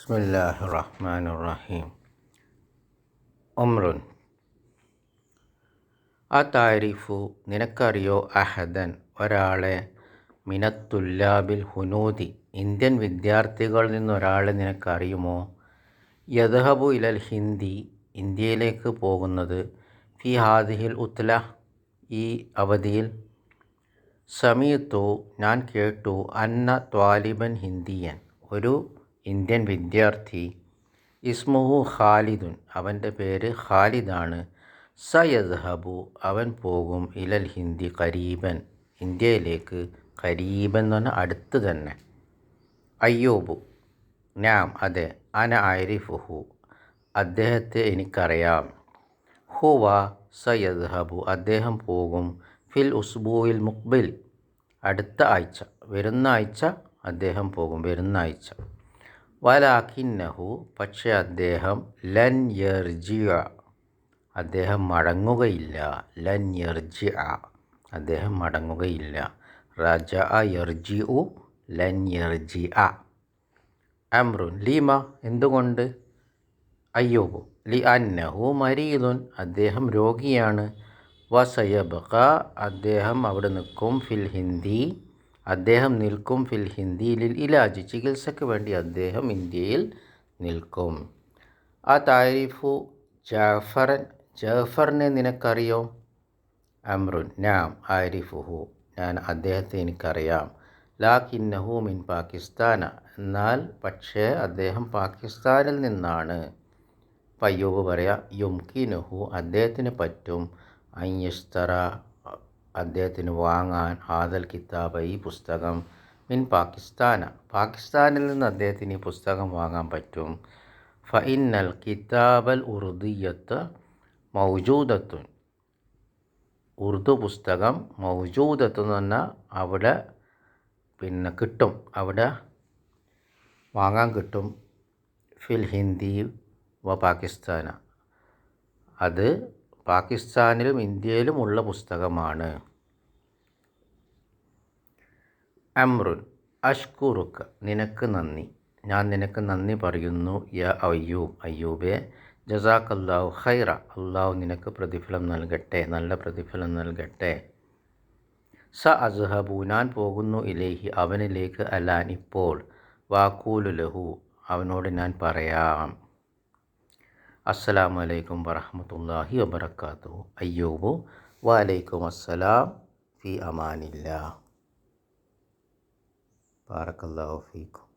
ബിസ്മില്ലാഹിർ റഹ്മാനിർ റഹീം. ഉംറുൻ അതാരിഫു നിനക്കറിയോ അഹദൻ ഒരാളെ മിനത്തുല്ലാബിൽ ഹുനൂദി ഇന്ത്യൻ വിദ്യാർത്ഥികളിൽ നിന്നൊരാളെ നിനക്കറിയുമോ? യദ്ഹബു ഇലൽ ഹിന്ദി ഇന്ത്യയിലേക്ക് പോകുന്നത് ഫി ഹാദിഹിൽ ഉത്ല ഈ അവധിയിൽ. സമീത്തു ഞാൻ കേട്ടു അന്ന ത്വാലിബൻ ഹിന്ദിയൻ ഒരു ഇന്ത്യൻ വിദ്യാർത്ഥി ഇസ്മുഹു ഖാലിദുൻ അവൻ്റെ പേര് ഖാലിദാണ്. സയദ്ഹബു അവൻ പോകും ഇലൽ ഹിന്ദി ഖരീബൻ ഇന്ത്യയിലേക്ക് ഖരീബൻ എന്ന് പറഞ്ഞാൽ അടുത്ത് തന്നെ. അയ്യൂബു നാം അതെ അന ആരിഫുഹു അദ്ദേഹത്തെ എനിക്കറിയാം. ഹുവ സയദ്ഹബു അദ്ദേഹം പോകും ഫിൽ ഉസ്ബൂയിൽ മുഖ്ബിൽ അടുത്ത ആഴ്ച വരുന്ന ആഴ്ച അദ്ദേഹം പോകും വരുന്ന ആഴ്ച. വലാകിന്നഹു പക്ഷേ അദ്ദേഹം ലൻ യർജിഅ അദ്ദേഹം മടങ്ങുകയില്ല. ലൻ യർജിഅ അദ്ദേഹം മടങ്ങുകയില്ല. റജഅ യർജിഉ ലൻ യർജിഅ. അംറുൻ ലിമ എന്തുകൊണ്ട്? അയ്യൂബു ലി അന്നഹു മരീദുൻ അദ്ദേഹം രോഗിയാണ്. വസയബ്ഖ അദ്ദേഹം അവിടെ നിൽക്കും ഫിൽ ഹിന്ദി അദ്ദേഹം നിൽക്കും ഫിൽ ഹിന്ദി ലിൽ ഇലാജ് ചികിത്സയ്ക്ക് വേണ്ടി അദ്ദേഹം ഇന്ത്യയിൽ നിൽക്കും. ആ താരിഫു ജാഫറൻ ജാഫറിനെ നിനക്കറിയോ? അംറുൻ നാം ആരിഫുഹു ഞാൻ അദ്ദേഹത്തെ എനിക്കറിയാം. ലാകിന്നഹു മിൻ പാകിസ്ഥാന എന്നാൽ പക്ഷേ അദ്ദേഹം പാകിസ്ഥാനിൽ നിന്നാണ്. അയ്യൂബ് പറയാം യുംകിനുഹു അദ്ദേഹത്തിന് പറ്റും അയ്യസ്തറ അദ്ദേഹത്തിന് വാങ്ങാൻ ഹാദൽ കിതാബ ഈ പുസ്തകം മിൻ പാകിസ്ഥാന പാകിസ്ഥാനിൽ നിന്ന് അദ്ദേഹത്തിന് ഈ പുസ്തകം വാങ്ങാൻ പറ്റും. ഫഇന്നൽ കിതാബൽ ഉറുദിയത്ത് മൗജൂദത്തുൻ ഉറുദു പുസ്തകം മൗജൂദത്ത് എന്ന് പറഞ്ഞാൽ അവിടെ കിട്ടും അവിടെ വാങ്ങാൻ കിട്ടും. ഫിൽ ഹിന്ദി വ പാകിസ്ഥാന അത് പാകിസ്ഥാനിലും ഇന്ത്യയിലും ഉള്ള പുസ്തകമാണ്. അംറുൻ അഷ്കുറുക്ക നിനക്ക് നന്ദി ഞാൻ നിനക്ക് നന്ദി പറയുന്നു. യ അയ്യൂബ് അയ്യൂബെ ജസാക്കല്ലാഹു ഖൈറ അള്ളാഹു നിനക്ക് പ്രതിഫലം നൽകട്ടെ നല്ല പ്രതിഫലം നൽകട്ടെ. സ അസ്ഹബു ഞാൻ പോകുന്നു ഇലൈഹി അവനിലേക്ക് അലാൻ ഇപ്പോൾ. വാക്കൂലു ലഹു അവനോട് ഞാൻ പറയാം. അസ്സലാമു അലൈക്കും വറഹ്മത്തുള്ളാഹി വബറകാതുഹു. അയ്യൂബു വഅലൈക്കും അസ്സലാം ഫി അമാനില്ലാ. ബാറക്കല്ലാഹു ഫീക്കും.